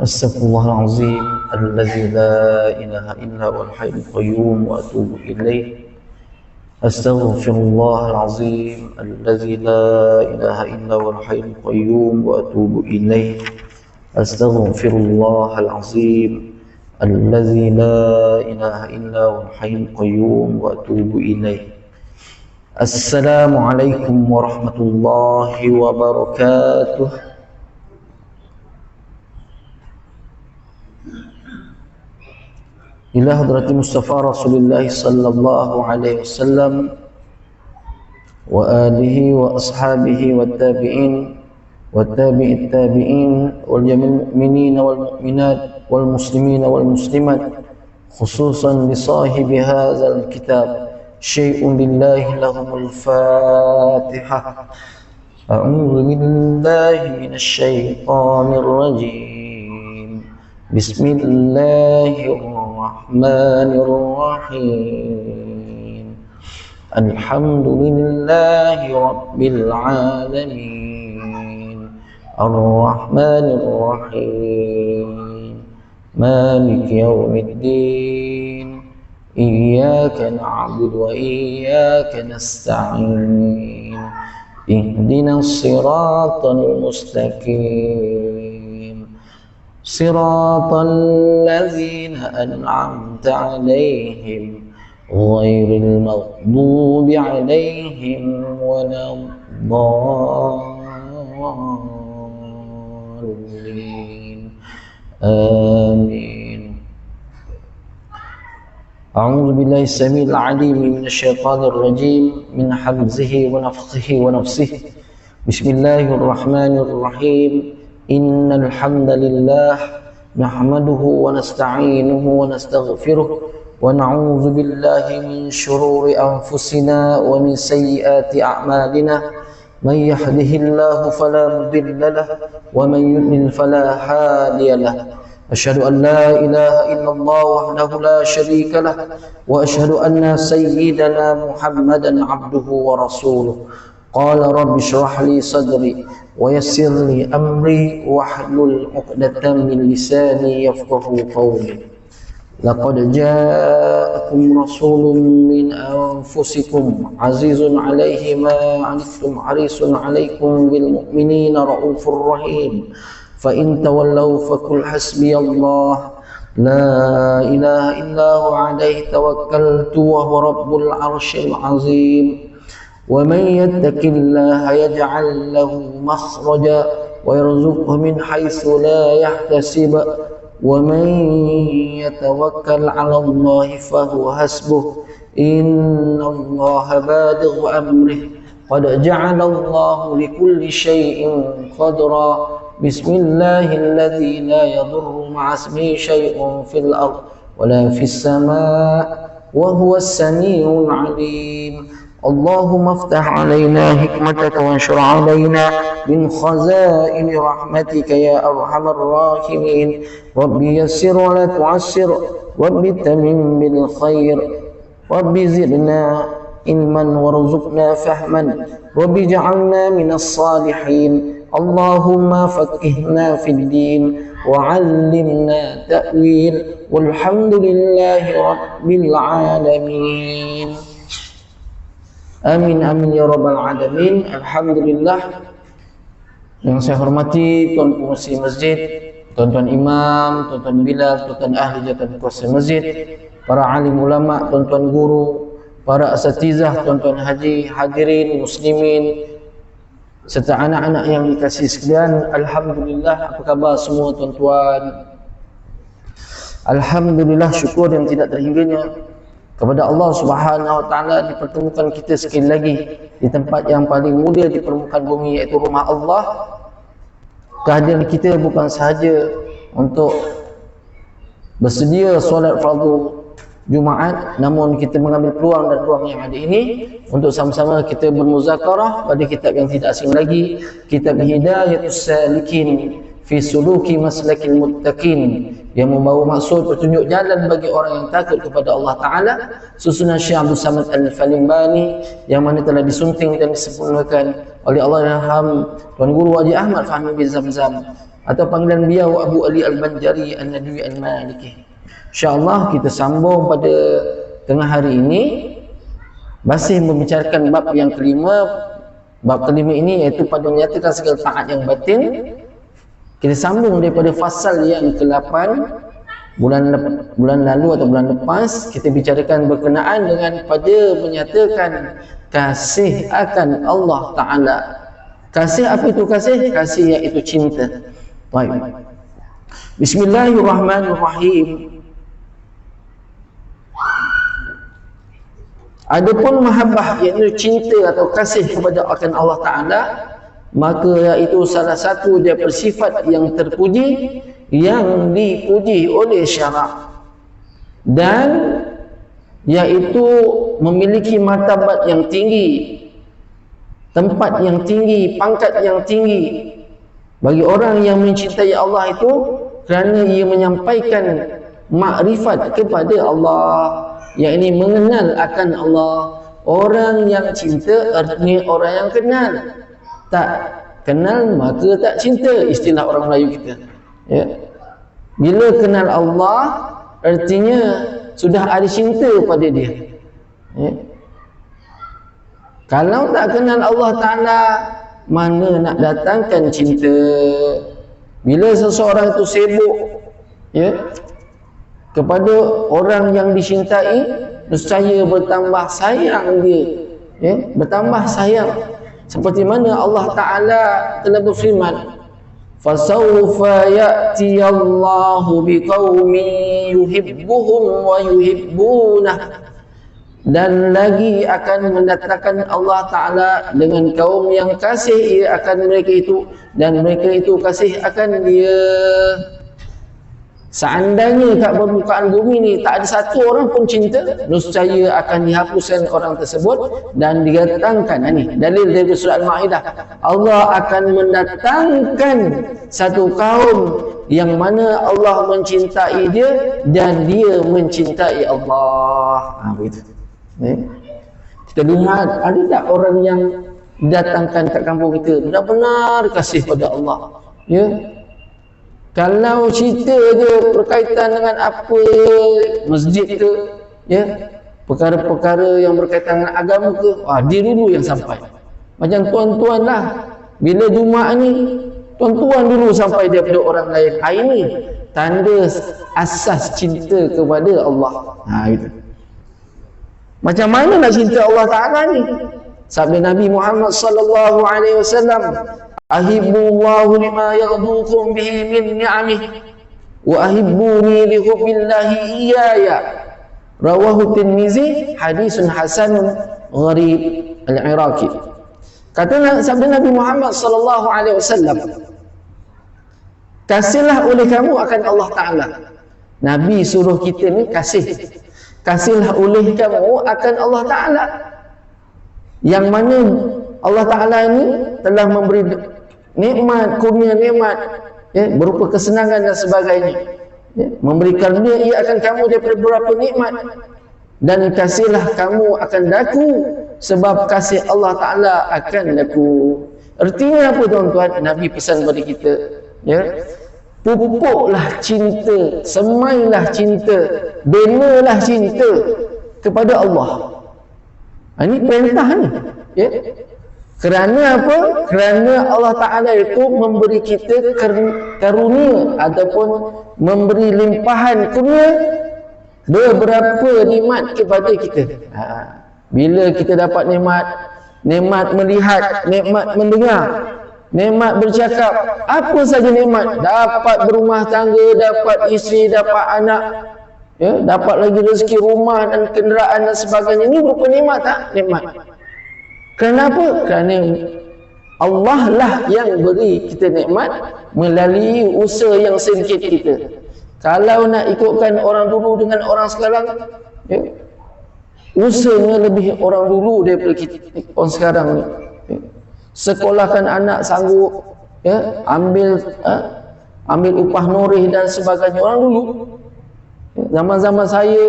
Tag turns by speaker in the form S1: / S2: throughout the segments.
S1: Astaghfirullahalazim allazi la ilaha illa huwal hayyul qayyum wa atubu ilaih. Astaghfirullahalazim allazi la ilaha illa huwal hayyul qayyum wa atubu ilaih. Astaghfirullahalazim allazi la ilaha illa huwal hayyul qayyum wa atubu ilaih. Assalamualaikum warahmatullahi wabarakatuh. Ila hadrati Mustafa Rasulullah sallallahu alaihi wasallam wa alihi wa ashabihi wa tabi'in wa tabi'it tabi'in wal jamil mu'minin wal mu'minat wal muslimin wal muslimat, khususan li sahibi hadzal kitab syai'un lillahi lahumul fatihah. A'udzu billahi minasy syaithanir rajim. Bismillahirrahmanirrahim. Alhamdulillahi rabbil alamin. Ar-Rahmanir-Rahim. Maliki yaumiddin. Iyyaka na'budu wa iyyaka nasta'in. Ihdinas siratal mustaqim. Siratal ladzina an'amta 'alaihim ghairil maghdubi 'alaihim waladdallin. Amin. A'udzu billahi samil 'alim minasy syaithanir rajim min hamzihi wa nafthihi wa nafsihi. Bismillahirrahmanirrahim. Innal hamdalillah nahmaduhu wa nasta'inuhu wa nastaghfiruh wa na'udzu billahi min shururi anfusina wa min sayyiati a'malina. Man yahdihillahu fala mudilla lahu wa man yudlil fala hadiya lahu. Asyhadu an la ilaha illallah wahdahu la syarika lah wa asyhadu anna sayyidana Muhammadan abduhu wa rasuluh. Qala rabbi shrah li sadri wa yassir li amri wahlul 'uqdatam min lisani yafqahu qawli. Laqad ja'akum rasulun min anfusikum azizun 'alaihi ma 'anittum harisun 'alaikum bil mu'minina raufur rahim. Fa in tawallaw faqul hasbiyallah la ilaha illa huwa 'alaihi tawakkaltu wa huwa rabbul 'arsyil 'azim. ومن يتق الله يجعل له مخرجا ويرزقه من حيث لا يحتسب ومن يتوكل على الله فهو حسبه إن الله بالغ أمره قد جعل الله لكل شيء قدرا. بسم الله الذي لا يضر مع اسمه شيء في الأرض ولا في السماء وهو السميع العليم. اللهم افتح علينا حكمتك وانشر علينا من خزائن رحمتك يا أرحم الراحمين. ربي يسر ولا تعسر ربي تمم بالخير ربي زدنا علما وارزقنا فهما ربي اجعلنا من الصالحين. اللهم فقهنا في الدين وعلمنا تأويل والحمد لله رب العالمين. Amin amin ya rabbal alamin. Alhamdulillah. Yang saya hormati tuan pengurusi masjid, tuan-tuan imam, tuan-tuan bilal, tuan-tuan ahli jabatan kuasa masjid, para alim ulama, tuan-tuan guru, para asatizah, tuan-tuan haji, hadirin muslimin serta anak-anak yang dikasihi sekalian. Alhamdulillah, apa khabar semua tuan-tuan? Alhamdulillah, syukur yang tidak terhingganya kepada Allah Subhanahu wa taala dipertemukan kita sekali lagi di tempat yang paling mulia di permukaan bumi, iaitu rumah Allah. Kehadiran kita bukan sahaja untuk bersedia solat fardu Jumaat, namun kita mengambil peluang dan ruang yang ada ini untuk sama-sama kita bermuzakarah pada kitab yang tidak asing lagi, kitab Hidayatus Salikin fi Suluki Maslakil Muttaqin, yang membawa maksud petunjuk jalan bagi orang yang takut kepada Allah Ta'ala, susunan Syekh Abdul Samad Al-Falimbani, yang mana telah disunting dan disempurnakan oleh Allahyarham Tuan Guru Haji Ahmad Fahmi bin Zamzam, atau panggilan beliau Abu Ali Al-Banjari An-Nadwi Al-Maliki. InsyaAllah kita sambung pada tengah hari ini, masih membicarakan bab yang kelima. Bab kelima ini iaitu pada menyatakan segala taat yang batin. Kita sambung daripada fasal yang ke-8 bulan lalu atau bulan lepas. Kita bicarakan berkenaan dengan pada menyatakan kasih akan Allah Ta'ala. Kasih apa itu kasih? Kasih iaitu cinta. Baik. Bismillahirrahmanirrahim. Adapun mahabbah, iaitu cinta atau kasih kepada akan Allah Ta'ala, maka iaitu salah satu daripada sifat yang terpuji, yang dipuji oleh syarak, dan iaitu memiliki martabat yang tinggi, tempat yang tinggi, pangkat yang tinggi bagi orang yang mencintai Allah itu, kerana ia menyampaikan makrifat kepada Allah, yakni mengenal akan Allah. Orang yang cinta artinya orang yang kenal. Tak kenal maka tak cinta, istilah orang Melayu kita, ya. Bila kenal Allah artinya sudah ada cinta pada dia, ya. Kalau tak kenal Allah Ta'ala, mana nak datangkan cinta? Bila seseorang itu sibuk, ya, kepada orang yang dicintai, nescaya bertambah sayang dia, ya, bertambah sayang. Seperti mana Allah Ta'ala telah berfirman, fasawfa ya'ti Allahu biqaumin yuhibbuhum wa yuhibbunah, dan lagi akan mendatangkan Allah Ta'ala dengan kaum yang kasih ia akan mereka itu, dan mereka itu kasih akan dia. Seandainya kat permukaan bumi ni tak ada satu orang pun cinta, nescaya akan dihapuskan orang tersebut dan didatangkan, ini dalil dari surah Al-Ma'idah, Allah akan mendatangkan satu kaum yang mana Allah mencintai dia dan dia mencintai Allah. Begitu. Kita lihat ada tak orang yang didatangkan kat kampung kita benar-benar kasih pada Allah, ya. Kalau cerita dia berkaitan dengan apa masjid ke, ya, perkara-perkara yang berkaitan dengan agama ke, dia dulu yang sampai. Macam tuan-tuan lah, bila Jumaat ni tuan-tuan dulu sampai daripada orang lain. Ini tanda asas cinta kepada Allah. Itu. Macam mana nak cinta Allah Ta'ala ni? Sabda Nabi Muhammad sallallahu alaihi wasallam, ahibbullahu lima yaghdukum bihi min ni'amih wa ahibbuni li hubbillahi iyaya, rawahu Tirmizi, hadisun hasanun gharib al-Iraqi. Kata sabda Nabi Muhammad sallallahu alaihi wasallam, kasihlah oleh kamu akan Allah Ta'ala. Nabi suruh kita ni kasihlah oleh kamu akan Allah Ta'ala, yang mana Allah Ta'ala ini telah memberi nikmat, kurnia nikmat, ya, berupa kesenangan dan sebagainya, ya, memberikan ia akan kamu daripada beberapa nikmat, dan kasihlah kamu akan daku sebab kasih Allah Ta'ala akan daku. Artinya apa tuan-tuan? Nabi pesan kepada kita, ya, pupuklah cinta, semailah cinta, benalah cinta kepada Allah. Ini perintah ni, ya. Kerana apa? Kerana Allah Ta'ala itu memberi kita karunia ataupun memberi limpahan kurnia beberapa nikmat kepada kita. Bila kita dapat nikmat melihat, nikmat mendengar, nikmat bercakap, apa saja nikmat, dapat berumah tangga, dapat isteri, dapat anak, ya, dapat lagi rezeki rumah dan kenderaan dan sebagainya, ini berupa nikmat tak? Nikmat. Kenapa? Kerana Allah lah yang beri kita nikmat melalui usaha yang sedikit kita. Kalau nak ikutkan orang dulu dengan orang sekarang, ya, usahanya lebih orang dulu daripada kita, orang sekarang ni. Ya. Sekolahkan anak sanggup, ya, ambil upah norih dan sebagainya. Orang dulu, ya, zaman-zaman saya,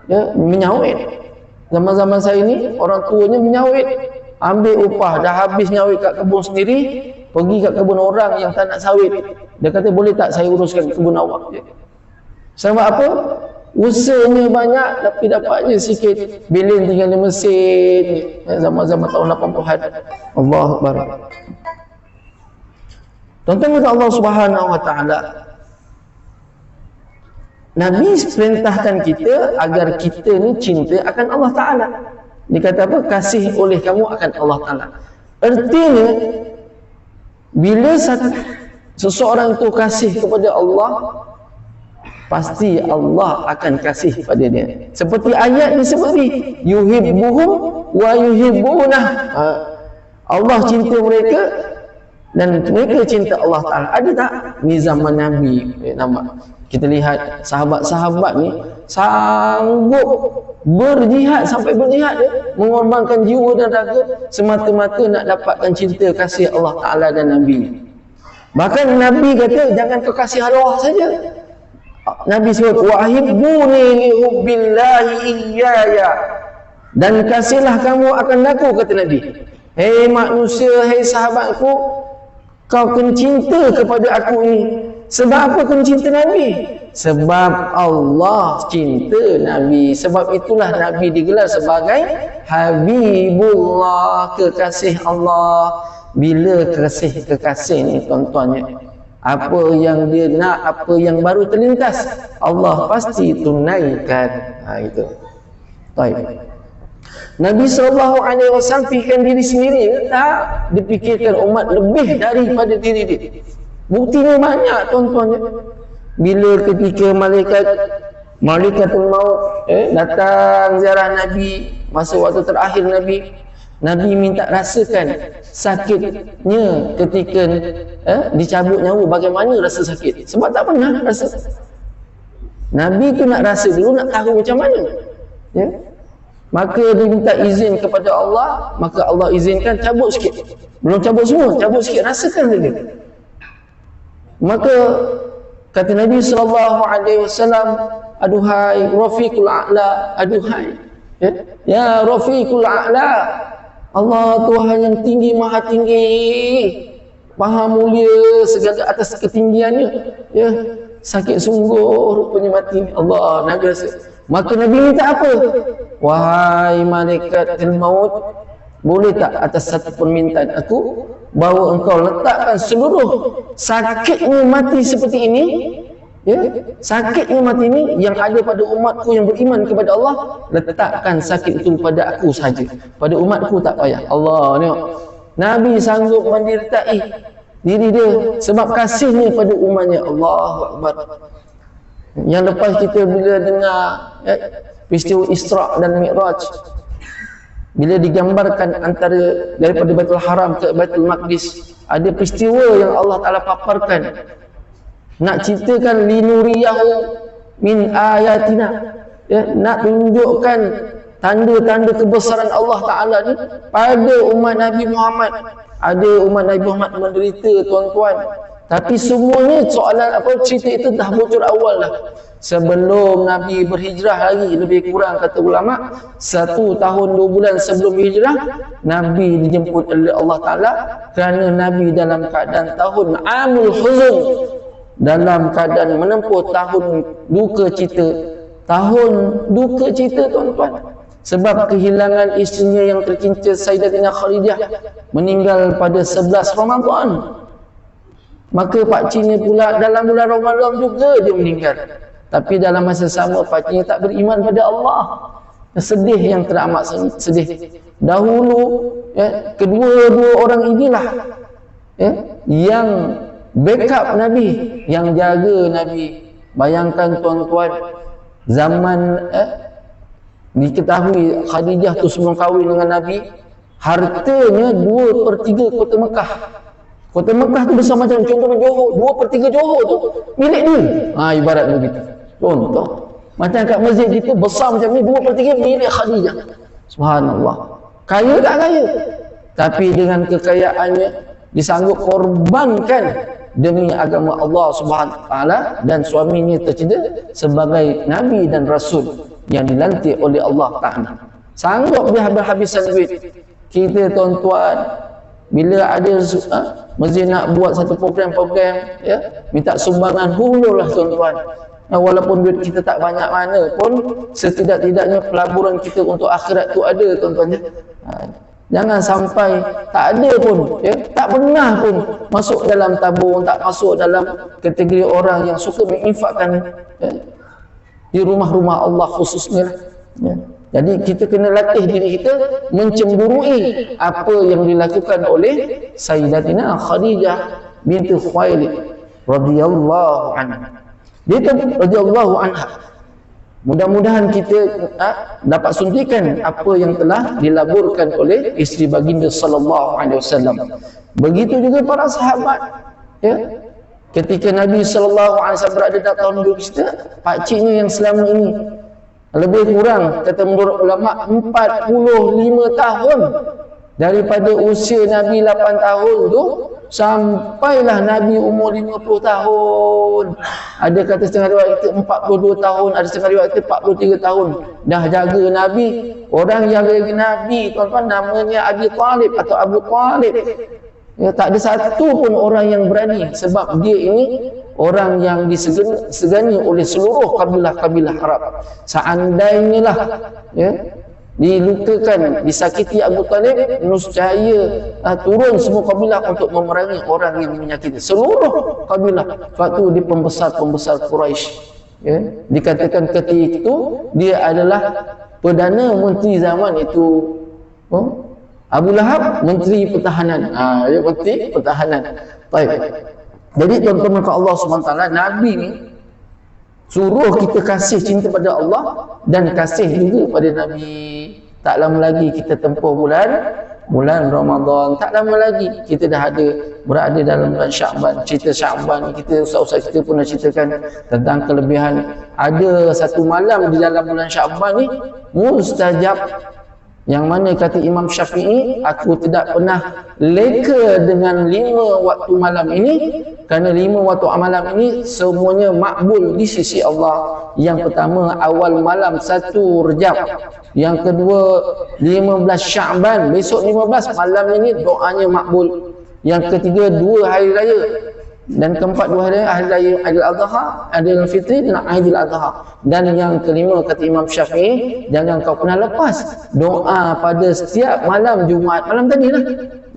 S1: ya, menyawit. Zaman-zaman saya ni orang tuanya menyawit, ambil upah, dah habis nyawit kat kebun sendiri, pergi kat kebun orang yang tak nak sawit. Dia kata, boleh tak saya uruskan kebun awak? Ya. Sebab apa? Usahanya banyak tapi dapatnya sikit. Bilin tinggal di mesin, ya, zaman-zaman tahun 80-an. Allahu Akbar. Tuan-tuan kata Allah Subhanahu wa taala, Nabi perintahkan kita agar kita ni cinta akan Allah Taala. Dia kata apa? Kasih oleh kamu akan Allah Taala. Artinya bila seseorang itu kasih kepada Allah, pasti Allah akan kasih pada dia. Seperti ayat disebut ni, yuhibbuhum wa yuhibbunah. Allah cinta mereka dan mereka cinta Allah Ta'ala. Ada tak? Ni zaman Nabi. Nampak? Kita lihat sahabat-sahabat ni sanggup berjihad, sampai berjihad dia, mengorbankan jiwa dan raga semata-mata nak dapatkan cinta kasih Allah Ta'ala dan Nabi. Bahkan Nabi kata, jangan kau kasih arwah saja. Nabi sebut, wahibbuni li hubbillahi iyaya, dan kasihlah kamu akan aku, kata Nabi. Hei manusia, hei sahabatku, kau kena cinta kepada aku ni. Sebab apa kena cinta Nabi? Sebab Allah cinta Nabi. Sebab itulah Nabi digelar sebagai Habibullah, kekasih Allah. Bila kekasih ni tuan-tuannya, apa yang dia nak, apa yang baru terlintas, Allah pasti tunaikan. Itu. Baik. Nabi SAW fikirkan diri sendiri, tak dipikirkan umat lebih daripada diri dia. Buktinya banyak tuan-tuan. Bila ketika Malaikatul Maut datang ziarah Nabi, masa waktu terakhir Nabi minta rasakan sakitnya ketika dicabut nyawa, bagaimana rasa sakit. Sebab tak pernah rasa. Nabi tu nak rasa dulu, nak tahu macam mana. Ya? Maka dia minta izin kepada Allah, maka Allah izinkan, cabut sikit. Belum cabut semua, cabut sikit, rasakan saja. Maka kata Nabi SAW, aduhai Rafiqul A'la, aduhai, ya Rafiqul A'la, Allah Tuhan yang tinggi, maha tinggi, maha mulia segala atas ketinggiannya, ya, sakit sungguh rupanya mati. Allah, Nabi rasa. Maka Nabi minta apa? Wahai Malaikatul Maut, boleh tak atas satu permintaan aku, bahawa engkau letakkan seluruh sakitnya mati seperti ini, ya, sakitnya mati ini yang ada pada umatku yang beriman kepada Allah, letakkan sakit itu pada aku saja, pada umatku tak payah. Allah, tengok, Nabi sanggup mendertai diri dia sebab kasihnya pada umatnya. Allahu Akbar. Yang lepas kita bila dengar peristiwa Isra' dan Mi'raj, bila digambarkan antara daripada Baitul Haram ke Baitul Maqdis, ada peristiwa yang Allah Ta'ala paparkan, nak ceritakan linuriyahu min ayatina, ya, nak tunjukkan tanda-tanda kebesaran Allah Ta'ala ni pada umat Nabi Muhammad. Ada umat Nabi Muhammad menderita tuan-tuan, tapi semuanya soalan apa, cerita itu dah bocor awal dah. Sebelum Nabi berhijrah lagi, lebih kurang kata ulama 1 tahun 2 bulan sebelum hijrah, Nabi dijemput oleh Allah Ta'ala kerana Nabi dalam keadaan tahun Amul Huzun, dalam keadaan menempuh tahun duka cita. Tahun duka cita tuan-tuan, sebab kehilangan isterinya yang tercinta Sayyidatina Khadijah meninggal pada 11 Ramadan. Maka pakciknya pula dalam bulan Ramadan juga dia meninggal. Tapi dalam masa sama pakciknya tak beriman pada Allah. Sedih yang teramat sedih. Dahulu ya, kedua-dua orang inilah ya, yang backup Nabi, yang jaga Nabi. Bayangkan tuan-tuan, zaman diketahui Khadijah tu sebelum kahwin dengan Nabi, hartanya 2/3 kota Mekah. Kota Mekah tu besar macam contohnya Johor, 2/3 Johor tu milik dia. Ibarat begitu. Contoh. Macam kat masjid kita besar macam ni, 2/3 milik Khadijah. Subhanallah. Kaya tak kaya, tapi dengan kekayaannya disanggup korbankan demi agama Allah Subhanahu wa taala, dan suaminya tercedera sebagai nabi dan rasul yang dilantik oleh Allah Taala. Sanggup dia berhabisan duit. Kita tuan-tuan, bila ada masjid nak buat satu program-program, ya, minta sumbangan, hululah tuan-tuan. Walaupun duit kita tak banyak mana pun, setidak-tidaknya pelaburan kita untuk akhirat tu ada, tuan-tuan. Jangan sampai tak ada pun, ya, tak pernah pun masuk dalam tabung, tak masuk dalam kategori orang yang suka menginfakkan, ya, di rumah-rumah Allah khususnya, ya. Jadi kita kena latih diri kita mencemburui apa yang dilakukan oleh Sayyidatina Khadijah binti Khuwailid radhiyallahu anha. Dia radhiyallahu anha. Mudah-mudahan kita dapat suntikan apa yang telah dilaburkan oleh isteri baginda sallallahu alaihi wasallam. Begitu juga para sahabat, ya. Ketika Nabi sallallahu alaihi wasallam berada dalam tahun hidup kita, pak ciknya yang selama ini lebih kurang, kata menurut ulama, 45 tahun daripada usia Nabi 8 tahun tu sampailah Nabi umur 50 tahun. Ada kata setengah riwayat kata 42 tahun, ada setengah riwayat kata 43 tahun dah jaga Nabi. Orang yang jaga Nabi, tuan-tuan, namanya Abi Talib atau Abu Talib. Ya, tak ada satu pun orang yang berani, sebab dia ini orang yang disegani oleh seluruh kabilah-kabilah Arab. Seandainya lah, ya, dilukakan, disakiti Abu Talib, nescaya turun semua kabilah untuk memerangi orang yang menyakiti seluruh kabilah. Waktu di pembesar-pembesar Quraisy, ya, dikatakan ketika itu dia adalah Perdana Menteri zaman itu. Abu Lahab Menteri Pertahanan. Ya, Menteri Pertahanan. Baik. Jadi tuan-tuan Allah SWT, Nabi ni suruh kita kasih cinta pada Allah dan kasih juga pada Nabi. Tak lama lagi kita tempuh bulan Ramadan. Tak lama lagi kita dah berada dalam bulan Sya'ban. Cerita Sya'ban kita, ustaz-ustaz kita pun dah ceritakan tentang kelebihan. Ada satu malam di dalam bulan Sya'ban ni mustajab, yang mana kata Imam Syafi'i, aku tidak pernah leka dengan 5 waktu malam ini, kerana 5 waktu malam ini semuanya makbul di sisi Allah. Yang pertama awal malam 1 Rejab, yang kedua 15 Sya'ban, besok 15 malam ini doanya makbul, yang ketiga 2 hari raya, dan keempat 2 hari raya Aidil-Adha, Aidilfitri dan Aidil-Adha. Dan yang kelima kata Imam Syafi'i, jangan kau pernah lepas doa pada setiap malam Jumaat. Malam tadi lah,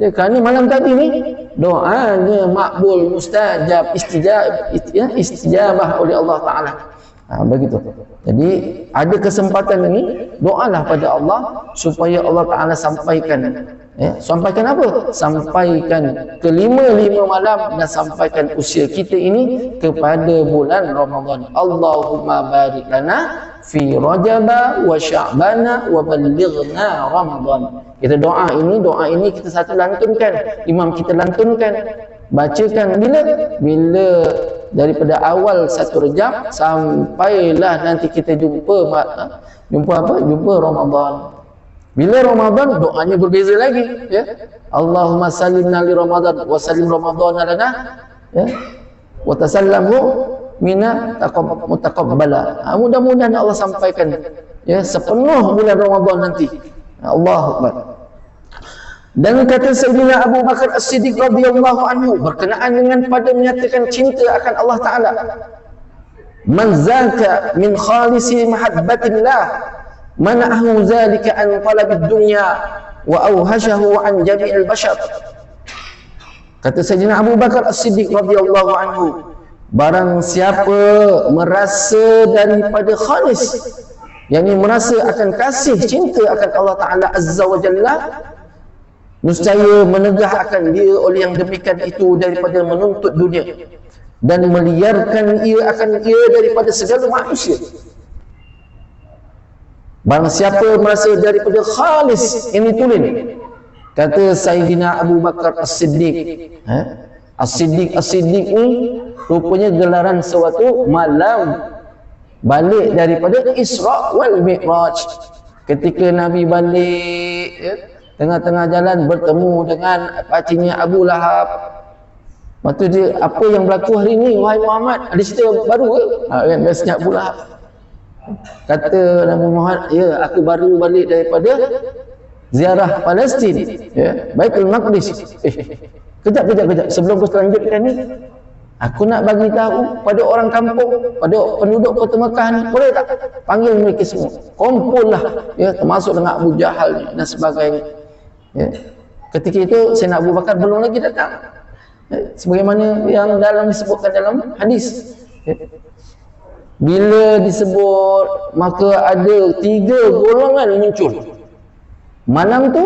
S1: ya, kerana malam tadi ni doanya makbul, mustajab, istijabah oleh Allah Ta'ala. Begitu. Jadi ada kesempatan ini, doalah pada Allah supaya Allah Ta'ala sampaikan. Ya, sampaikan apa? Sampaikan kelima-lima malam dan sampaikan usia kita ini kepada bulan Ramadan. Allahumma barik lana fi Rajaba wa Sya'bana wa ballighna Ramadan. Kita doa ini kita satu lantunkan, imam kita lantunkan, bacakan bila daripada awal 1 Rejab sampailah nanti kita jumpa Ramadan. Bila Ramadan, doanya berbeza lagi, ya. Allahumma salimna li Ramadan wa salim Ramadan lana, ya, wa tasallamhu minna mutaqabbala. Mudah-mudahan Allah sampaikan, ya, sepenuh bulan Ramadan nanti. Allahu Akbar. Dan kata Sayyidina Abu Bakar As-Siddiq radhiyallahu anhu berkenaan dengan pada menyatakan cinta akan Allah Ta'ala, man zaka min khalisi mahabbatillah mana'ahu zalika an talabid dunya wa awhashahu an jami'il bashar. Kata Sayyidina Abu Bakar As-Siddiq radhiyallahu anhu, barang siapa merasa daripada khalis, yakni merasa akan kasih cinta akan Allah Ta'ala Azza wa Jalla, nescaya menegahkan dia oleh yang demikian itu daripada menuntut dunia dan meliarkan ia daripada segala manusia. Barang siapa merasa daripada khalis, ini tulen, kata Sayyidina Abu Bakar As-Siddiq. As-Siddiq ni rupanya gelaran suatu malam balik daripada Isra wal Mi'raj. Ketika Nabi balik, ya, tengah-tengah jalan bertemu dengan pacinya Abu Lahab. Lepas tu dia, apa yang berlaku hari ni wahai Muhammad? Ada cerita baru ke? Kan biasanya Abu Lahab. Kata Nabi Muhammad, ya, aku baru balik daripada ziarah Palestin, ya, Baitul Maqdis. Kejap. Sebelum kau selanjutkan ni, aku nak bagi tahu pada orang kampung, pada penduduk kota Mekah ni, boleh tak panggil mereka semua, kumpullah, ya, termasuk dengan Abu Jahal dan sebagainya. Ya. Ketika itu Sayyidina Abu Bakar belum lagi datang, ya, sebagaimana yang disebutkan dalam hadis. Ya. Bila disebut, maka ada 3 golongan muncul malam tu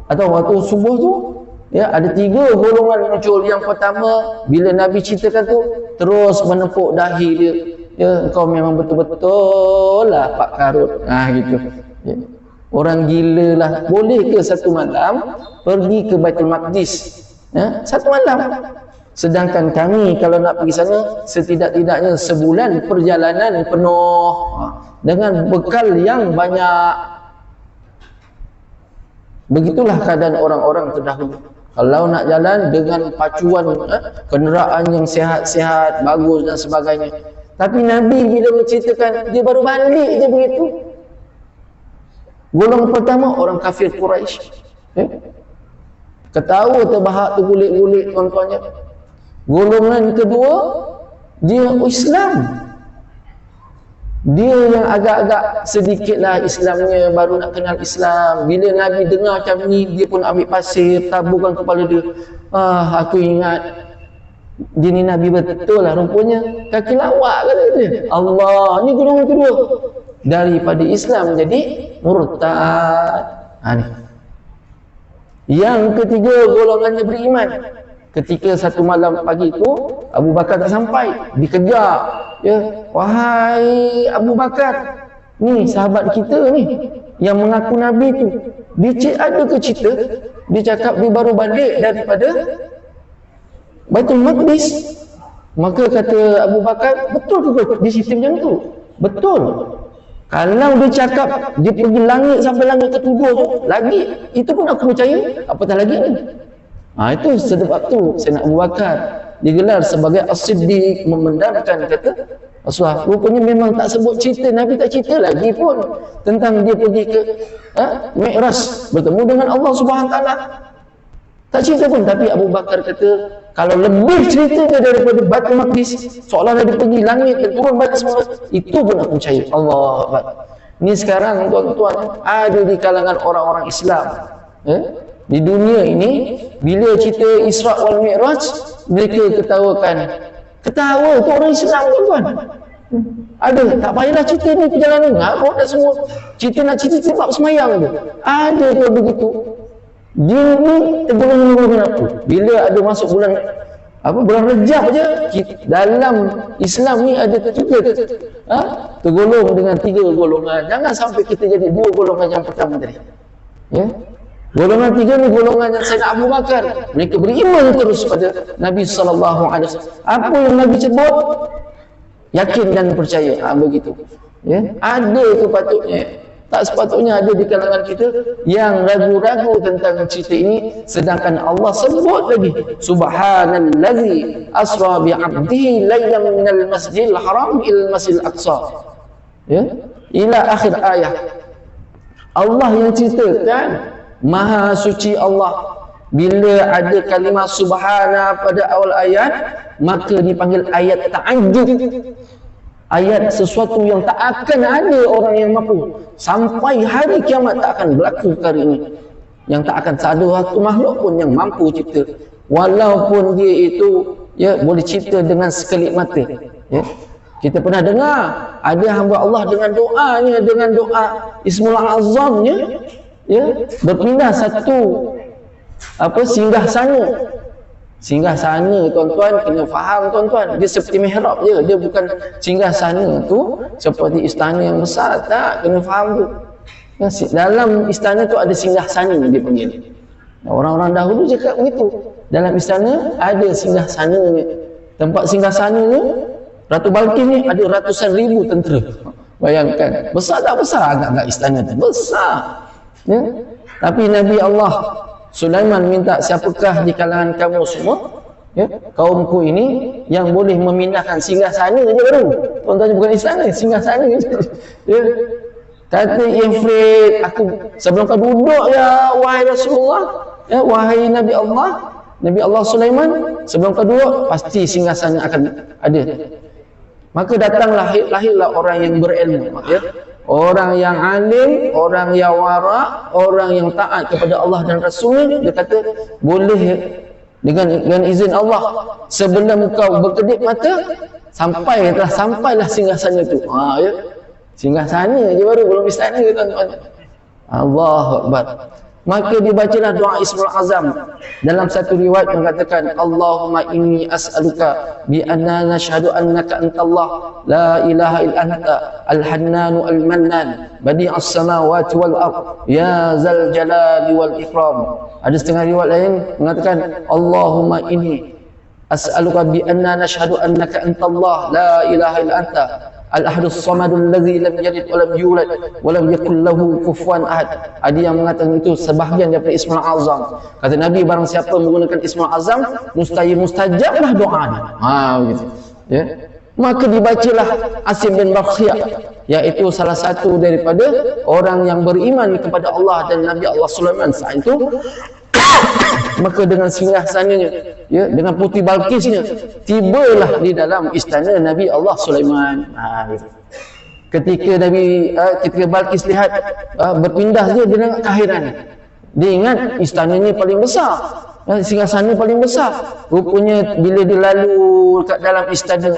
S1: atau waktu subuh tu. Ya, ada 3 golongan muncul. Yang pertama, bila Nabi ceritakan tu, terus menepuk dahi dia. Ya, kau memang betul-betul lah Pak Karut. Gitu. Ya. Orang gila lah. Boleh ke satu malam pergi ke Baitul Maqdis? Ya, satu malam. Sedangkan kami kalau nak pergi sana, setidak-tidaknya sebulan perjalanan penuh dengan bekal yang banyak. Begitulah keadaan orang-orang terdahulu. Kalau nak jalan dengan pacuan kenderaan yang sihat-sihat, bagus dan sebagainya. Tapi Nabi bila menceritakan, dia baru balik je begitu. Golongan pertama, orang kafir Quraisy. Ketawa terbahak, tergulik-gulik tuan-tuannya. Golongan kedua, dia Islam. Dia yang agak-agak sedikitlah Islamnya, baru nak kenal Islam. Bila Nabi dengar macam ni, dia pun ambil pasir, taburkan kepala dia. Aku ingat dia ni Nabi betul lah rupanya. Kaki lawak kata dia. Allah, ni golongan kedua. Daripada Islam jadi murtad. Ni. Yang ketiga, golongannya beriman. Ketika satu malam pagi tu, Abu Bakar tak sampai, dikejar. Ya, wahai Abu Bakar, ni sahabat kita ni yang mengaku Nabi tu, dia ada ke cerita? Dia cakap dia baru balik daripada Baitul Maqdis. Maka kata Abu Bakar, betul ke dia cerita macam tu? Betul. Kalau dia cakap dia pergi langit sampai langit ke-7 tu, lagi itu pun aku percaya, apatah lagi ni. Itu sebab tu Sayyidina Abu Bakar digelar sebagai As-Siddiq, membenarkan kata Rasulullah. Rupanya memang tak sebut cerita, Nabi tak cerita lagi pun tentang dia pergi ke Mi'raj, bertemu dengan Allah Subhanahu Wa Taala. Tak cerita pun. Tapi Abu Bakar kata, kalau lebih cerita daripada Baitul Maqdis, seolah-olah dia pergi langit dan turun balik semula, itu pun aku percaya. Allah Akbar. Ni sekarang tuan-tuan ada di kalangan orang-orang Islam, di dunia ini, bila cerita Isra wal Mi'raj, mereka ketawakan. Ketawa tu orang Islam tuan-tuan. Ada, tak payahlah cerita ni perjalanan, ngarut dah semua. Cerita nak cerita sebab semayang tu. Ada tu begitu. Dia ni tergolong-golongan apa? Bila ada masuk bulan Rejab je, dalam Islam ni ada 3 tergolong dengan 3 golongan. Jangan sampai kita jadi 2 golongan yang pertama tadi. Ya. Golongan 3 ni golongan yang Sayyidina Abu Bakar. Mereka beriman terus pada Nabi SAW. Apa yang Nabi sebut, yakin dan percaya. Begitu. Ya. Ada sepatutnya. Tak sepatutnya ada di kalangan kita yang ragu-ragu tentang cerita ini, sedangkan Allah sebut lagi, Subhanallazi asra bi'abdihi laylan minal masjidil haram ila masjidil aqsa. Ya, ila akhir ayat. Allah yang ceritakan, Maha suci Allah. Bila ada kalimah subhana pada awal ayat, maka dipanggil ayat ta'ajjub. Ayat sesuatu yang tak akan ada orang yang mampu. Sampai hari kiamat tak akan berlaku perkara ini. Yang tak akan ada satu makhluk pun yang mampu cipta. Walaupun dia itu boleh cipta dengan sekelip mata. Ya. Kita pernah dengar ada hamba Allah dengan doanya, dengan doa Ismul Azamnya, berpindah satu singgah sana. Singgah sana tuan-tuan kena faham tuan-tuan, dia seperti mihrab je, dia bukan singgah sana tu seperti istana yang besar, tak, kena faham tu. Dalam istana tu ada singgah sana dia panggil. Orang-orang dahulu cakap begitu. Dalam istana ada singgah sana. Tempat singgah sana ni Ratu Balkis ni ada ratusan ribu tentera. Bayangkan, besar tak besar agak-agak istana tu? Besar. Ya? Tapi Nabi Allah Sulaiman minta, siapakah di kalangan kamu semua, ya, kaumku ini yang boleh memindahkan singgahsana je baru. Tuan-tuan, bukan istana, singgahsana je. Ya. Kata Ifrit, aku sebelum kau duduk ya wahai Rasulullah, ya wahai Nabi Allah Sulaiman, sebelum kau duduk pasti singgahsana akan ada. Maka datanglah lahirlah orang yang berilmu, ya. Orang yang alim, orang yang wara, orang yang taat kepada Allah dan Rasul. Dia kata boleh dengan izin Allah, sebelum kau berkedip mata sampailah singgahsana itu. Ya. Singgahsana je baru, belum istana, tuan-tuan. Allahu Akbar. Maka dibacalah doa Ismul Azam. Dalam satu riwayat mengatakan, Allahumma inni as'aluka bi anna nashhadu annaka antallah la ilaha illa anta al-hannanu al-mannan badi'as samawati wal ard ya zal jalali wal ikram. Ada setengah riwayat lain mengatakan, Allahumma inni as'aluka bi anna nashhadu annaka antallah la ilaha illa anta al-ahadus samadul ladzi lam yalid wa lam yulad wa lam yakul lahu kufuwan ahad. Ada yang mengatakan itu sebahagian daripada Ismul Azam. Kata Nabi, barang siapa menggunakan Ismul Azam, mustajablah doanya. Begitu. Ya. Maka dibacalah Asim bin Barkhiyah, iaitu salah satu daripada orang yang beriman kepada Allah dan Nabi Allah Sulaiman saat itu. Maka dengan singgahsananya, ya, dengan putih Balkisnya, tibalah di dalam istana Nabi Allah Sulaiman. Ketika Balkis lihat berpindah dia dengan kehairan. Dia ingat istananya paling besar, singgasana paling besar. Rupanya bila dia lalu kat dalam istana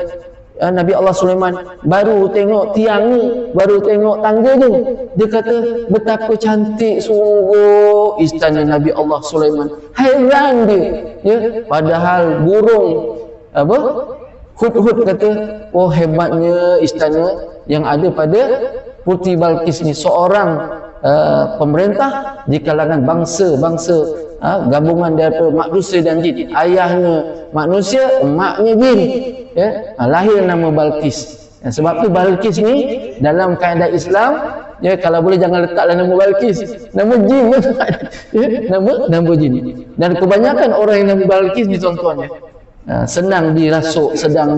S1: Nabi Allah Sulaiman, baru tengok tiang ni, baru tengok tangga ni, dia kata betapa cantik sungguh istana Nabi Allah Sulaiman. Hairan dia, ya? Padahal burung Hudhud kata, oh hebatnya istana yang ada pada Putri Balkis ni, seorang pemerintah di kalangan bangsa-bangsa, gabungan daripada manusia dan jin. Ayahnya manusia, emaknya jin, ya. Lahir nama Balkis. Sebab tu Balkis ni dalam kaedah Islam, ya, kalau boleh jangan letaklah nama Balkis, nama jin, ya, nama jin. Dan kebanyakan orang yang nama Balkis ni, tuan-tuan, ya, senang dirasuk, sedang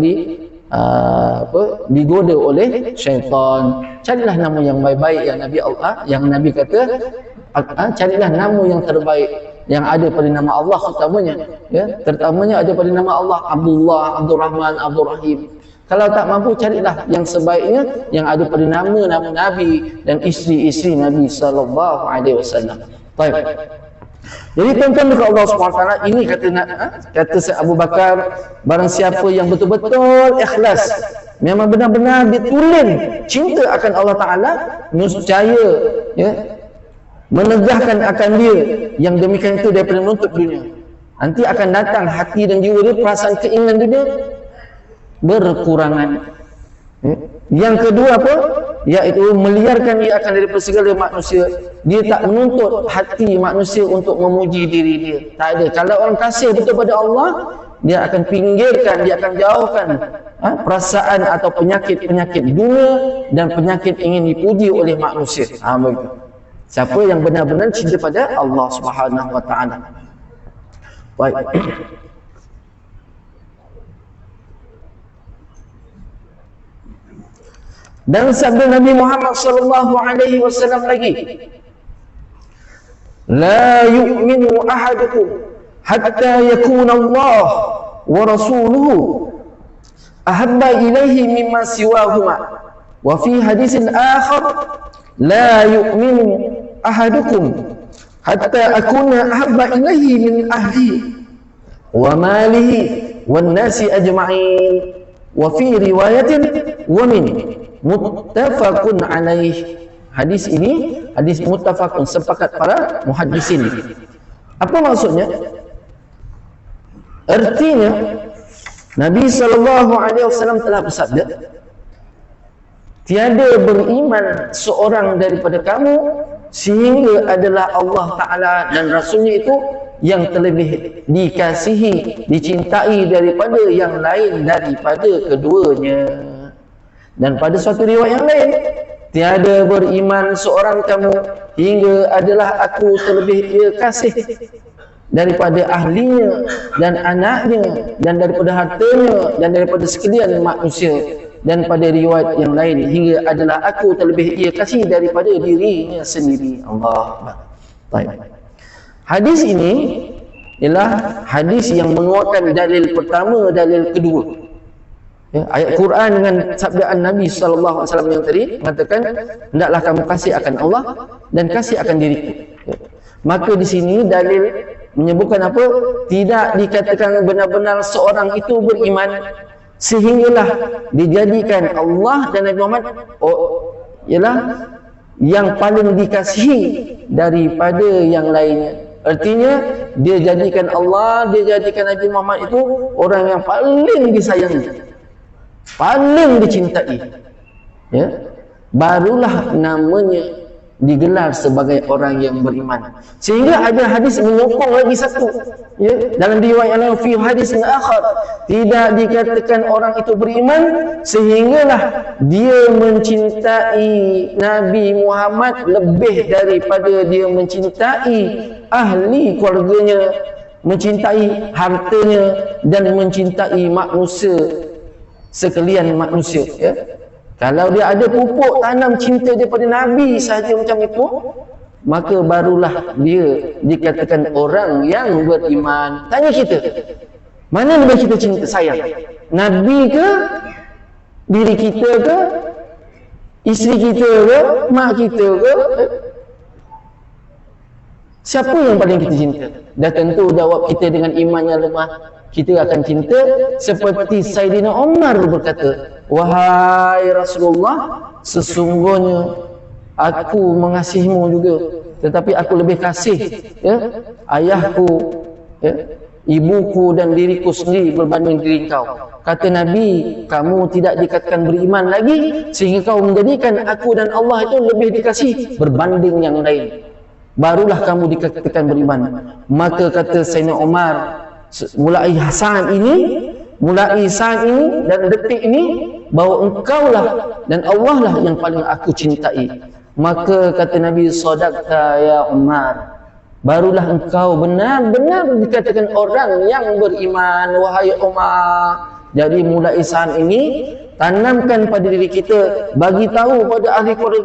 S1: digoda oleh syaitan. Carilah nama yang baik-baik yang Nabi kata, carilah nama yang terbaik yang ada pada nama Allah terutamanya, ya, terutamanya ada pada nama Allah, Abdullah, Abdul Rahman, Abdul Rahim. Kalau tak mampu, carilah yang sebaiknya yang ada pada nama-nama Nabi dan isteri-isteri Nabi sallallahu alaihi wasallam. Baik. Jadi tuan-tuan dekat Allah SWT, ini kata Syekh Abu Bakar, barang siapa yang betul-betul ikhlas, memang benar-benar ditulen cinta akan Allah Ta'ala, niscaya, ya, menegahkan akan dia yang demikian itu daripada menuntut dunia. Nanti akan datang hati dan jiwa dia, perasaan keinginan dunia berkurangan. Yang kedua apa? Iaitu meliarkan dia akan daripada segala manusia. Dia tak menuntut hati manusia untuk memuji diri dia. Tak ada. Kalau orang kasih betul pada Allah, dia akan pinggirkan, dia akan jauhkan perasaan atau penyakit-penyakit dunia dan penyakit ingin dipuji oleh manusia. Begitu. Siapa yang benar-benar cinta pada Allah Subhanahu wa taala. Baik. Dan sabda Nabi Muhammad sallallahu alaihi wasallam lagi, la yu'minu ahadukum hatta yakuna Allah wa rasuluhu ahabba ilaihi mimma siwahuma. Wa fi hadisin akhar, la yu'minu ahadukum hatta akuna ahabba ilaihi min ahli wa malihi wan nasi ajma'in. Wa fi riwayatin wa min muttafaqun alaih. Hadis ini hadis muttafaqun, sepakat para muhaddisin. Apa maksudnya? Artinya Nabi SAW telah bersabda, tiada beriman seorang daripada kamu sehingga adalah Allah Ta'ala dan Rasulnya itu yang terlebih dikasihi, dicintai daripada yang lain daripada keduanya. Dan pada suatu riwayat yang lain, tiada beriman seorang kamu hingga adalah aku terlebih ia kasih daripada ahlinya dan anaknya dan daripada hartanya dan daripada sekalian manusia. Dan pada riwayat yang lain, hingga adalah aku terlebih ia kasih daripada dirinya sendiri. Allah. Baik. Hadis ini ialah hadis yang menguatkan dalil pertama, dalil kedua. Ya, ayat Quran dengan sabdaan Nabi SAW yang tadi mengatakan, hendaklah kamu kasih akan Allah dan kasih akan diriku. Ya. Maka di sini dalil menyebutkan apa? Tidak dikatakan benar-benar seorang itu beriman sehinggalah dijadikan Allah dan Nabi Muhammad ialah yang paling dikasihi daripada yang lainnya. Artinya dia jadikan Allah, dia jadikan Nabi Muhammad itu orang yang paling disayangi, paling dicintai. Ya, barulah namanya digelar sebagai orang yang beriman. Sehingga ada hadis menyokong lagi satu, ya, dalam riwayat yang lain, fi hadis akhar, tidak dikatakan orang itu beriman sehinggalah dia mencintai Nabi Muhammad lebih daripada dia mencintai ahli keluarganya, mencintai hartanya dan mencintai manusia sekalian manusia. Ya, kalau dia ada pupuk tanam cinta daripada Nabi sahaja macam itu, maka barulah dia dikatakan orang yang beriman. Tanya kita, mana lebih kita cinta sayang? Nabi ke? Diri kita ke? Isteri kita ke? Mak kita ke? Siapa yang paling kita cinta? Dah tentu jawab kita dengan iman yang lemah, kita akan cinta seperti Sayyidina Umar berkata, wahai Rasulullah, sesungguhnya aku mengasihimu juga, tetapi aku lebih kasih, ya, ayahku, ya, ibuku dan diriku sendiri berbanding diri kau. Kata Nabi, kamu tidak dikatakan beriman lagi sehingga kau menjadikan aku dan Allah itu lebih dikasih berbanding yang lain, barulah kamu dikatakan beriman. Maka kata Sayyidina Umar, mulai saat ini dan detik ini, bahawa engkaulah dan Allah lah yang paling aku cintai. Maka kata Nabi, sadaqta ya Umar, barulah engkau benar-benar dikatakan orang yang beriman, wahai Umar. Jadi mulai saat ini, tanamkan pada diri kita, bagi tahu pada ahli keluarga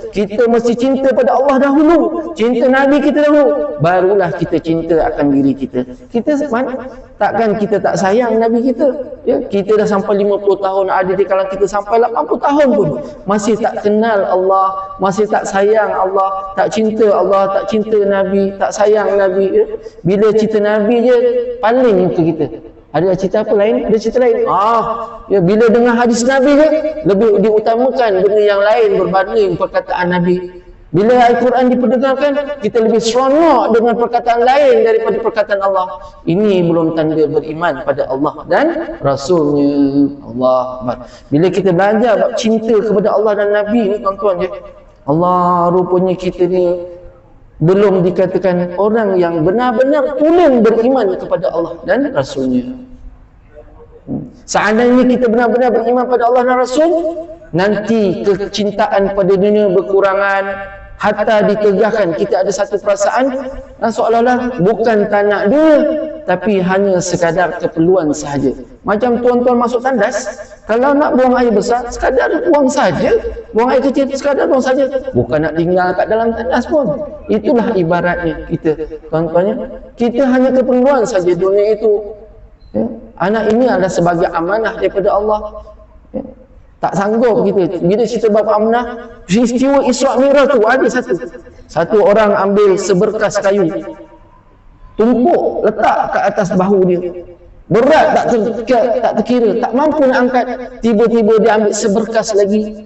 S1: kita mesti cinta pada Allah dahulu, cinta Nabi kita dahulu, barulah kita cinta akan diri kita. Kita mana? Takkan kita tak sayang Nabi kita? Ya, kita dah sampai 50 tahun, ada di kalangan kita sampai 80 tahun pun masih tak kenal Allah, masih tak sayang Allah, tak cinta Allah, tak cinta Nabi, tak sayang Nabi. Ya? Bila cinta Nabi je paling muka kita. Ada cerita apa lain? Ada cerita lain. Ya, bila dengar hadis Nabi je, lebih diutamakan benda yang lain berbanding perkataan Nabi. Bila Al-Quran diperdengarkan, kita lebih seronok dengan perkataan lain daripada perkataan Allah. Ini belum tanda beriman pada Allah dan Rasulnya. Allah. Bila kita belajar cinta kepada Allah dan Nabi ni, tuan-tuan, je, Allah, rupanya kita ni belum dikatakan orang yang benar-benar tulen beriman kepada Allah dan Rasulnya. Seandainya kita benar-benar beriman pada Allah dan Rasul, nanti kecintaan pada dunia berkurangan, hatta ditegahkan kita ada satu perasaan seolah-olah bukan tak nak dunia, tapi hanya sekadar keperluan sahaja. Macam tuan-tuan masuk tandas, kalau nak buang air besar, sekadar buang saja. Buang air kecil, sekadar buang saja. Bukan nak tinggal kat dalam tandas pun. Itulah ibaratnya kita, tuan-tuannya. Kita hanya keperluan saja dunia itu. Ya. Anak ini adalah sebagai amanah daripada Allah. Ya. Tak sanggup kita. Bila cerita bab amanah, peristiwa Isra' Mi'raj tu ada satu orang ambil seberkas kayu, tumpuk, letak ke atas bahu dia. Berat tak terkira, tak mampu nak angkat. Tiba-tiba dia ambil seberkas lagi,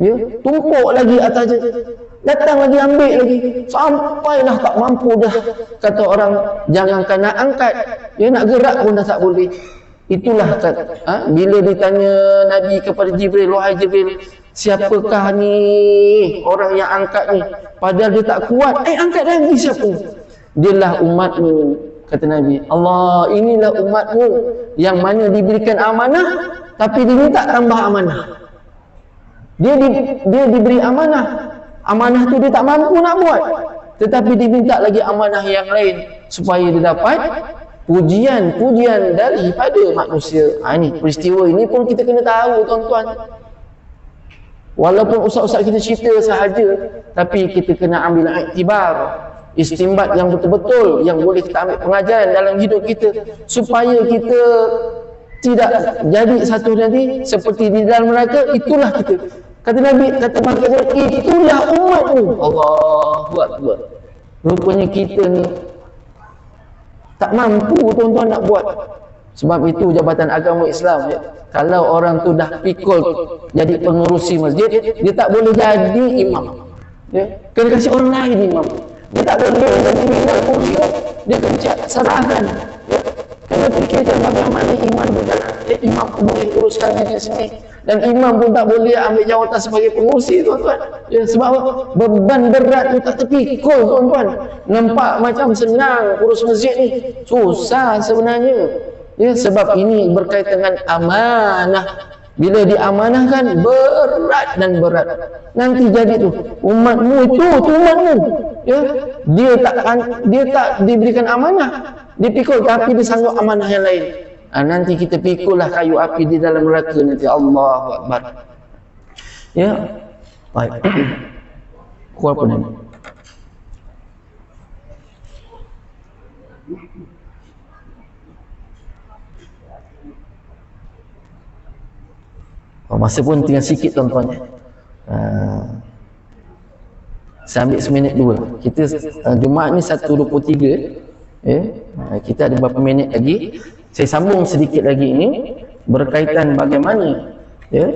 S1: ya, tumpuk lagi atas dia, datang lagi ambil lagi, sampailah tak mampu dah. Kata orang, jangankan nak angkat, ya, nak gerak pun dah tak boleh. Itulah bila ditanya Nabi kepada Jibril, wahai Jibril, siapakah ni orang yang angkat ni? Padahal dia tak kuat, angkat lagi siapa? Dialah umatmu, kata Nabi. Allah, inilah umatmu yang mana diberikan amanah tapi diminta tambah amanah. Dia diberi amanah. Amanah tu dia tak mampu nak buat, tetapi diminta lagi amanah yang lain supaya dia dapat pujian daripada manusia. Ini peristiwa ini pun kita kena tahu, tuan-tuan. Walaupun ustaz-ustaz kita cerita sahaja, tapi kita kena ambil iktibar, istimbat yang betul-betul, yang boleh kita ambil pengajaran dalam hidup kita, supaya kita tidak jadi satu nanti seperti di dalam neraka. Itulah kita. Kata Nabi, kata maknanya, itulah umatmu. Allahu Akbar. Rupanya kita ni tak mampu, tuan-tuan, nak buat. Sebab itu Jabatan Agama Islam, ya, kalau orang tu dah pikul jadi pengurusi masjid, dia tak boleh jadi imam, ya. Kena kasih orang lain imam. Dia tak boleh jadi imam, dia kena serahkan, ya. Kena fikirkan bagaimana imam berjalan, ya. Imam pun boleh uruskan diri sendiri, dan imam pun tak boleh ambil jawatan sebagai pengurusi, tuan-tuan, ya. Sebab beban berat tu tak terpikul, tuan-tuan. Nampak macam senang urus masjid ni, susah sebenarnya, ya. Sebab ini berkaitan dengan amanah. Bila diamanahkan, berat dan berat. Nanti jadi tu umatmu, itu umatmu, ya. Dia tak diberikan amanah, dipikul, tapi dia sanggup amanah yang lain. Nanti kita pikullah kayu api di dalam neraka nanti. Allahu Akbar, ya. Baik. Kuat pun ini. Masa pun tinggal sikit, tuan-tuan. Saya ambil seminit dua. Kita Jumaat ni 1:23, ya. Kita ada beberapa minit lagi. Saya sambung sedikit lagi ini berkaitan bagaimana, ya,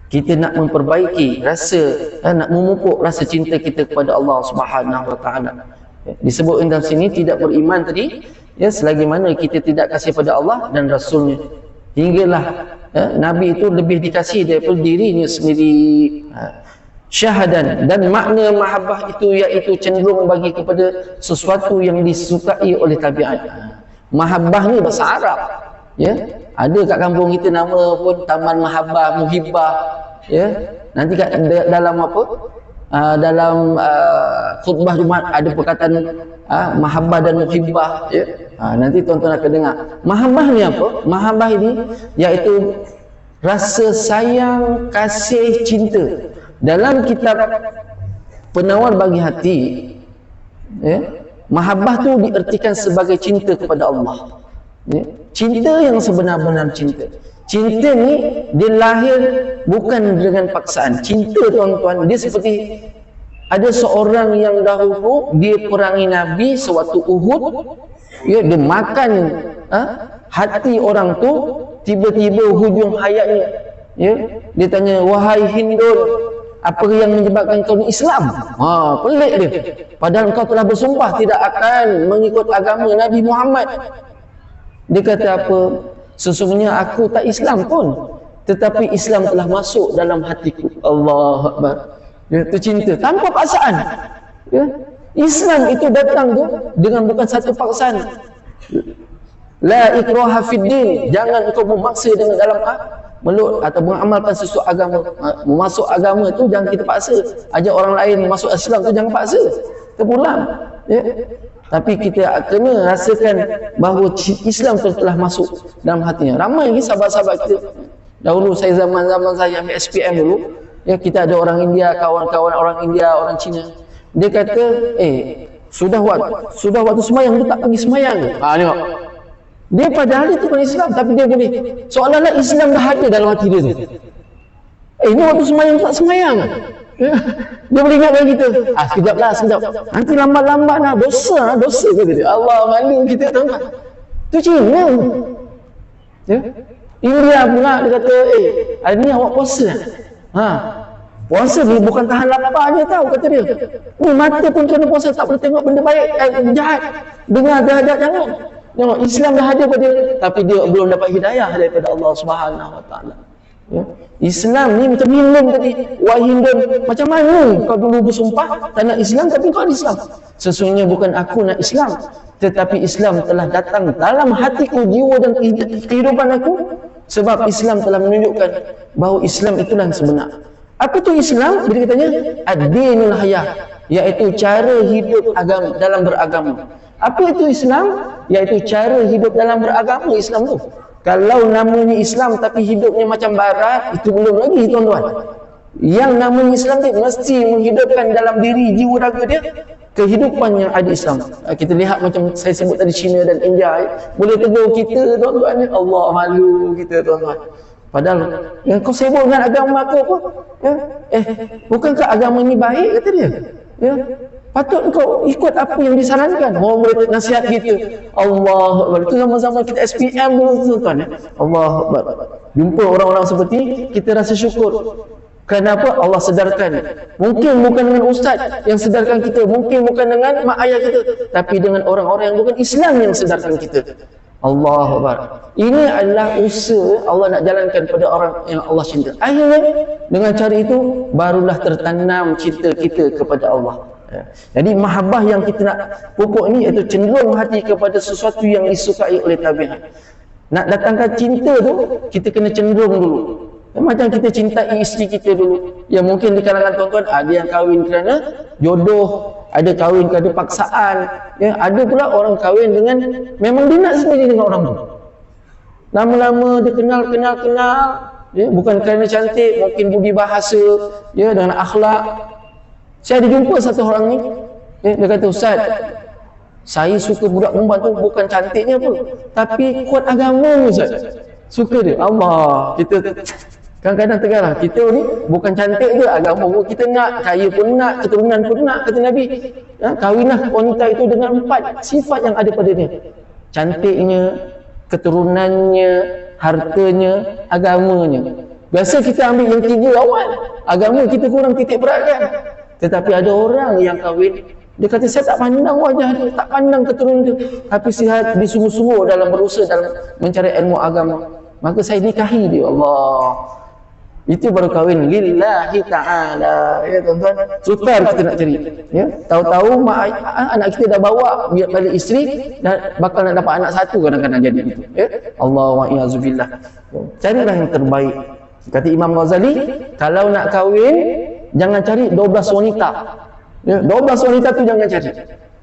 S1: kita nak memperbaiki rasa, nak memupuk rasa cinta kita kepada Allah Subhanahu Wa Taala. Disebutkan dalam sini tidak beriman tadi, ya, selagi mana kita tidak kasih pada Allah dan Rasulnya. Hinggalah Nabi itu lebih dikasih daripada dirinya sendiri. Syahadan, dan makna mahabbah itu iaitu cenderung bagi kepada sesuatu yang disukai oleh tabiat. Mahabbah ni bahasa Arab, ya. Ada kat kampung kita nama pun Taman Mahabbah, Muhibbah, ya. Nanti kat dalam apa? Dalam khutbah Jumaat ada perkataan mahabbah dan muhibbah, ya. Nanti tuan-tuan akan dengar. Mahabbah ni apa? Mahabbah ini iaitu rasa sayang, kasih, cinta. Dalam kitab Penawar Bagi Hati, ya, mahabbah tu diartikan sebagai cinta kepada Allah, ya. Cinta yang sebenar-benar cinta. Cinta ni dia lahir bukan dengan paksaan. Cinta, tuan-tuan, dia seperti ada seorang yang dahulu dia perangi Nabi sewaktu Uhud, ya, dia makan hati orang tu. Tiba-tiba hujung hayatnya, ya, dia tanya, wahai Hindun, apa yang menyebabkan kau ni Islam? Pelik dia. Padahal kau telah bersumpah tidak akan mengikut agama Nabi Muhammad. Dia kata apa? Sesungguhnya aku tak Islam pun, tetapi Islam telah masuk dalam hatiku. Allahu Akbar. Ya, itu cinta tanpa paksaan, ya. Islam itu datang tu dengan bukan satu paksaan. La ikraha fid din. Jangan kau memaksa dengan dalam meluk atau mengamalkan sesuatu agama. Masuk agama tu jangan kita paksa. Ajak orang lain masuk Islam tu jangan paksa. Terpulang, ya. Tapi kita kena rasakan bahawa Islam telah masuk dalam hatinya. Ramai lagi sahabat-sahabat kita. Dahulu saya zaman-zaman saya ambil SPM dulu, ya, kita ada orang India, kawan-kawan orang India, orang Cina. Dia kata, sudah waktu semayang dia tak pergi semayang. Tengok. Dia padahal itu bukan Islam, tapi dia boleh. Seolah-olah Islam dah ada dalam hati dia tu. Ini waktu semayang tak semayang. Dia boleh ingat dengan kita. Sekejap. Nanti lambat-lambat lah. Dosa kata dia. Allah malu kita, tahu tak? Itu Cina. Ya? India pula dia kata, hari ni awak puasa. Puasa ni bukan tahan lapar je tau, kata dia. Ni mata pun kena puasa, tak boleh tengok benda baik, jahat. Dengar jahat, jangan. Tengok, Islam dah ada pada dia, tapi dia belum dapat hidayah daripada Allah Subhanahu Wa Taala. Ya. Islam ni macam Hindun tadi. Wahai Hindun, macam mana kau dulu bersumpah tak nak Islam tapi kau ada Islam? Sesungguhnya bukan aku nak Islam, tetapi Islam telah datang dalam hatiku, jiwa dan kehidupan aku. Sebab Islam telah menunjukkan bahawa Islam itulah yang sebenar. Apa tu Islam? Bila katanya ad-dinul hayah, iaitu cara hidup agama dalam beragama. Apa itu Islam? Iaitu cara hidup dalam beragama. Islam tu, kalau namanya Islam tapi hidupnya macam barat, itu belum lagi tuan-tuan. Yang namanya Islam dia mesti menghidupkan dalam diri, jiwa raga dia kehidupan yang ada Islam. Kita lihat macam saya sebut tadi, China dan India, boleh tegur kita tuan-tuan, Allah malu kita tuan-tuan. Padahal yang kau sibuk dengan agama aku apa? Ya? Bukankah agama ni baik, kata dia? Ya? Patut kau ikut apa yang disarankan. Orang boleh nasihat kita. Allah Akbar. Itu zaman-zaman kita SPM dulu tuan-tuan. Ya? Allah Akbar. Jumpa orang-orang seperti, kita rasa syukur. Kenapa? Allah sedarkan. Mungkin bukan dengan ustaz yang sedarkan kita, mungkin bukan dengan mak ayah kita, tapi dengan orang-orang yang bukan Islam yang sedarkan kita. Allah Akbar. Ini adalah usaha Allah nak jalankan pada orang yang Allah cinta. Akhirnya dengan cara itu barulah tertanam cinta kita kepada Allah. Jadi mahabbah yang kita nak pupuk ni, iaitu cenderung hati kepada sesuatu yang disukai oleh tabiat. Nak datangkan cinta tu, kita kena cenderung dulu. Macam kita cintai isteri kita dulu. Ya, mungkin di kalangan tuan-tuan ada yang kahwin kerana jodoh, ada kahwin kerana paksaan, ya, ada pula orang kahwin dengan memang dia nak sendiri dengan orang tu. Lama-lama dia kenal, ya, bukan kerana cantik, mungkin budi bahasa, ya, dengan akhlak. Saya ada jumpa satu orang ni, ya, dia kata, Ustaz, saya suka budak perempuan tu bukan cantiknya pun, tapi kuat agama Ustaz. Suka dia. Allah, kita kadang-kadang tergarang, kita ni bukan cantik je, agama pun kita nak, kaya pun nak, keturunan pun nak, kata Nabi. Ya, kahwinlah wanita itu dengan 4 sifat yang ada pada dia. Cantiknya, keturunannya, hartanya, agamanya. Biasa kita ambil yang 3 awal, agama kita kurang titik beratkan. Tetapi ada orang yang kahwin, dia kata saya tak pandang wajah dia, tak pandang keturunan dia, tapi sihat disungguh-sungguh dalam berusaha dalam mencari ilmu agama, maka saya nikahi dia. Allah, itu baru kahwin lillahi ta'ala. Ya tuan-tuan, sukar kita nak cari, ya. Tahu-tahu anak kita dah bawa biar balik isteri, dan bakal nak dapat anak satu kadang-kadang jadi itu, ya. Allah wa'iyyazubillah. Carilah yang terbaik. Kata Imam Ghazali, kalau nak kahwin jangan cari 12 wanita, ya, 12 wanita tu jangan cari.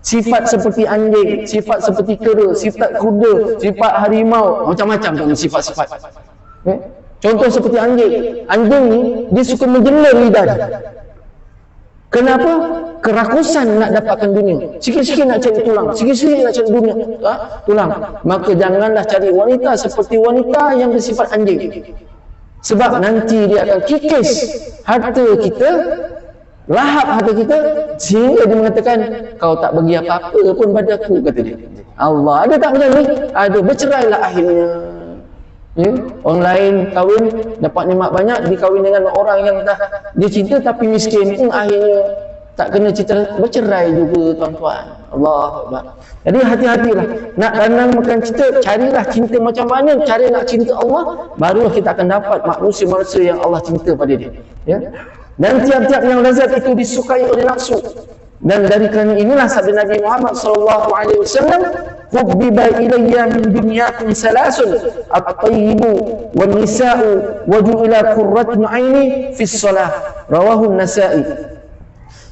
S1: Sifat seperti anjing, sifat seperti kera, sifat kuda, sifat harimau, macam-macam tu sifat-sifat, ya. Contoh seperti anjing. Anjing ni dia suka menjelar lidah dia. Kenapa? Kerakusan nak dapatkan dunia. Sikit-sikit nak cari tulang, sikit-sikit nak cari dunia, tulang. Maka janganlah cari wanita seperti wanita yang bersifat anjing. Sebab nanti dia akan kikis harta kita, lahap harta kita, sehingga dia mengatakan, kau tak bagi apa-apa pun padaku, kata dia. Allah, ada tak macam ni? Ada, bercerailah akhirnya. Ya? Orang lain kahwin dapat nikmat banyak, dikahwin dengan orang yang dah dia cinta tapi miskin, akhirnya tak kena cita, bercerai juga tuan-tuan. Allah Akbar. Jadi hati-hatilah nak tanamkan cinta, carilah cinta macam mana cara nak cinta Allah, barulah kita akan dapat manusia-manusia yang Allah cinta pada dia, ya. Dan tiap-tiap yang lazat itu disukai oleh nafsu. Dan dari kerana inilah sabda Nabi Muhammad sallallahu alaihi wasallam, "Hubbiba ilayya min dunyakum salasun, at-tayyibu wan nisa'u wa ju'ila qurratu 'aini fi shalah." Rawahu An-Nasa'i.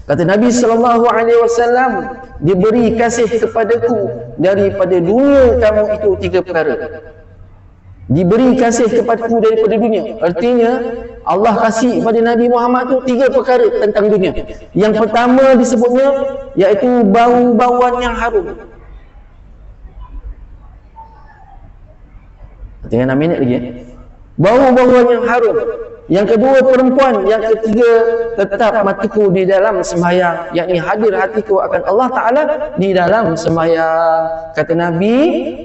S1: Kata Nabi sallallahu alaihi wasallam, diberi kasih kepadaku daripada dunia kamu itu 3 perkara. Diberi kasih kepadaku daripada dunia, artinya Allah kasih kepada Nabi Muhammad tu 3 perkara tentang dunia. Yang pertama disebutnya iaitu bau-bauan yang harum. Tinggal 6 minit lagi, ya. Bau-bauan yang harum. Yang kedua perempuan. Yang ketiga tetap mataku di dalam sembahyang, yakni hadir hatiku akan Allah Ta'ala di dalam sembahyang. Kata Nabi,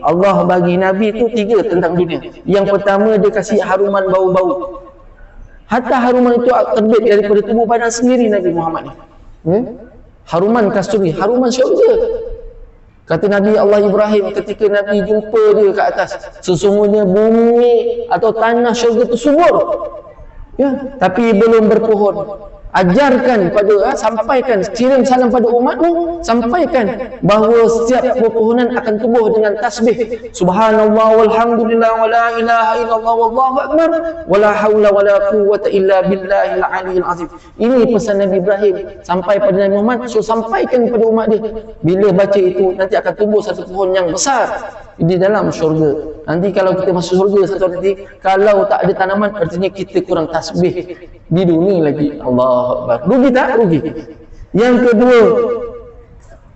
S1: Allah bagi Nabi itu 3 tentang dunia. Yang pertama dia kasih haruman bau-bau. Hatta haruman itu terbit daripada tubuh badan sendiri Nabi Muhammad ni, ya? Haruman kasturi, haruman syurga. Kata Nabi Allah Ibrahim ketika Nabi jumpa dia kat atas, sesungguhnya bumi atau tanah syurga itu subur, ya, tapi belum berpohon. Ajarkan pada, sampaikan, kirim salam pada umatmu, sampaikan bahawa setiap pepohonan akan tumbuh dengan tasbih subhanallah walhamdulillah wala ilaha illallah wallahu akbar wala haula wala quwwata illa billahil aliyil azim. Ini pesan Nabi Ibrahim sampai pada Nabi Muhammad, so sampaikan pada umat dia, bila baca itu nanti akan tumbuh satu pohon yang besar di dalam syurga. Nanti kalau kita masuk syurga satu nanti, kalau tak ada tanaman, artinya kita kurang tasbih di dunia lagi. Allah Akbar. Rugi tak? Rugi. Yang kedua,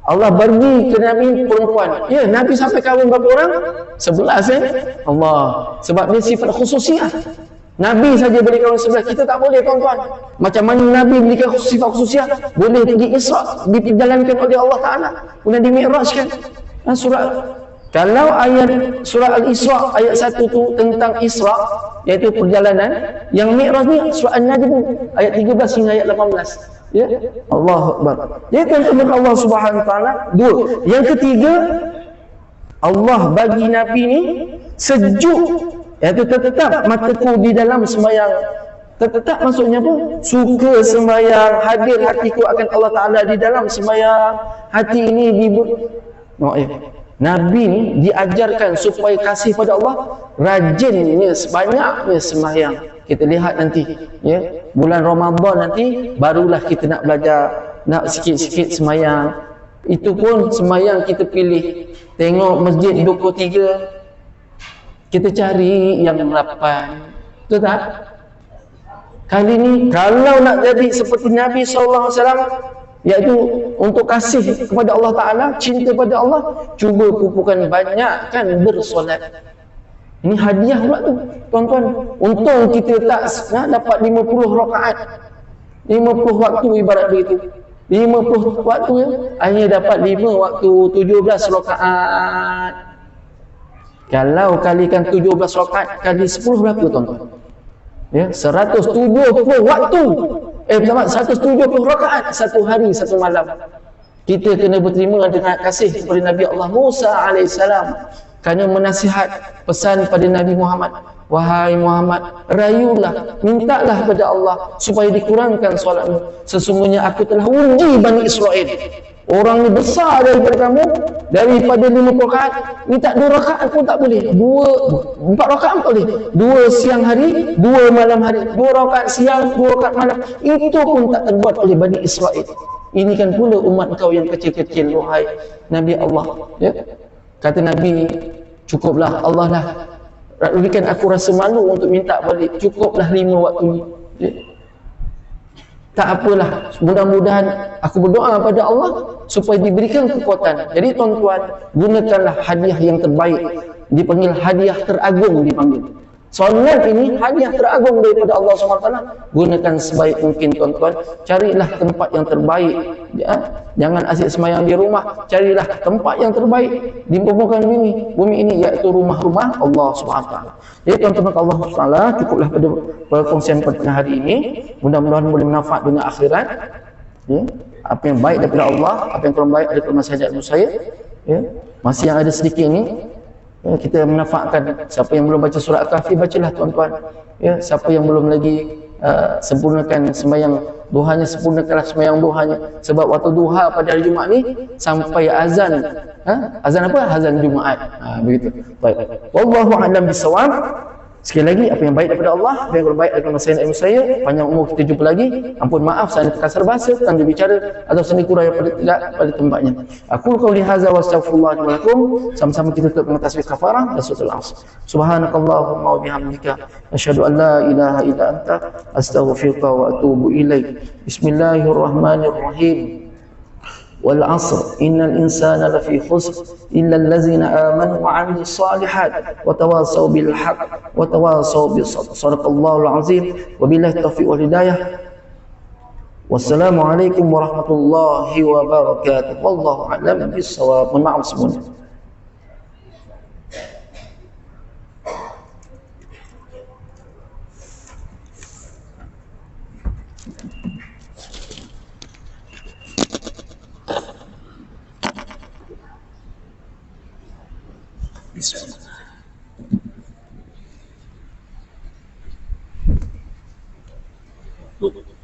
S1: Allah bagi ke Nabi perempuan. Ya, Nabi sampai kahwin berapa orang? 11 Allah. Sebab dia sifat khususiah. Nabi saja boleh kahwin 11, kita tak boleh, tuan-tuan. Macam mana Nabi berikan sifat khususiah? Boleh pergi Isra, dijalankan oleh Allah Ta'ala. Kemudian dimirajkan. Surah, kalau ayat surah Al-Isra ayat 1 tu tentang Isra, iaitu perjalanan. Yang Mi'raj ni surah An-Najm ayat 13 hingga ayat 18. Ya, Allahu Akbar. Jadi tuan-tuan Allah Subhanahu Wa Taala. Dua. Yang ketiga, Allah bagi Nabi ni sejuk, iaitu tetap mataku di dalam sembahyang. Tetap maksudnya apa? Suka sembahyang, hadir hatiku akan Allah Ta'ala di dalam sembahyang. Hati ini Nabi ni diajarkan supaya kasih pada Allah, rajinnya, sebanyaknya sembahyang. Kita lihat nanti, ya, bulan Ramadan nanti barulah kita nak belajar, nak sikit-sikit sembahyang. Itu pun sembahyang kita pilih. Tengok masjid 23, kita cari yang 8. Betul tak? Kali ni kalau nak jadi seperti Nabi SAW, iaitu untuk kasih kepada Allah Ta'ala, cinta pada Allah, cuba kumpulkan banyakkan bersolat. Ini hadiah pula tu, tuan-tuan. Untung kita tak dapat 50 rakaat, 50 waktu ibarat begitu. 50 waktu ya, hanya dapat 5 waktu, 17 rakaat. Kalau kalikan 17 rakaat kali 10 berapa, tuan-tuan? Ya, 170 waktu. 170 rakaat satu hari, satu malam. Kita kena berterima dengan kasih kepada Nabi Allah Musa alaihissalam, kerana menasihat pesan pada Nabi Muhammad, wahai Muhammad, rayulah, mintalah kepada Allah supaya dikurangkan solatmu. Sesungguhnya aku telah uji Bani Israel. Orang ni besar daripada kamu, daripada 5 rakaat, minta 2 rakaat pun tak boleh. 4 rakaat tak boleh. 2 siang hari, 2 malam hari. 2 rakaat siang, 2 rakaat malam. Itu pun tak terbuat oleh Bani Israel. Ini kan pula umat kau yang kecil-kecil, wahai Nabi Allah. Ya? Kata Nabi, cukuplah, Allah dah berikan aku rasa malu untuk minta balik. Cukuplah 5 waktu ni. Ya? Tak apalah, mudah-mudahan aku berdoa pada Allah supaya diberikan kekuatan. Jadi tuan-tuan, gunakanlah hadiah yang terbaik. Dipanggil hadiah teragung, dipanggil. Solat ini hadiah teragung daripada Allah SWT. Gunakan sebaik mungkin, tuan-tuan. Carilah tempat yang terbaik, ya? Jangan asyik sembahyang di rumah. Carilah tempat yang terbaik di bumi ini, iaitu rumah-rumah Allah SWT. Jadi tuan-tuan Allah SWT, cukuplah pada perkongsian pada hari ini. Mudah-mudahan boleh bermanfaat dunia akhirat, ya? Apa yang baik daripada Allah, apa yang kurang baik daripada masyarakat saya, ya? Masih yang ada sedikit ini, ya, kita menafaatkan. Siapa yang belum baca surah Al-Kahfi, bacalah, tuan-tuan. Ya, siapa yang belum lagi sempurnakan sembahyang duhanya, sempurnakanlah sembahyang duhanya. Sebab waktu duha pada hari Jumaat ni sampai azan. Azan apa? Azan Jumaat. Begitu. Baik. Wallahu a'lam bissawab. Sekali lagi, apa yang baik daripada Allah, apa yang kurang baik daripada masyarakat saya. Panjang umur kita jumpa lagi. Ampun maaf saya terkasar bahasa, tanda bicara atau seni kurang pada tidak pada tempatnya. Aku qauli hadza wa astaghfirullah wa lakum. Sama-sama kita tutup dengan tasbih kafarah dan suratul Asr. Subhanakallahumma wa bihamdika asyhadu an la ilaha illa anta astaghfiruka wa atubu ilaik. Bismillahirrahmanirrahim. Wal 'asr innal insana lafi khusr illa allazina amanu wa 'amilus shalihat wa tawasaw bil haqq wa tawasaw bis sabr. Shadaqallahul azim. Wabillahi taufiq wal hidayah. Wassalamu alaikum warahmatullahi wabarakatuh. Wallahu a'lam bissawab. Maaf semuanya. Bismillah. Tuh.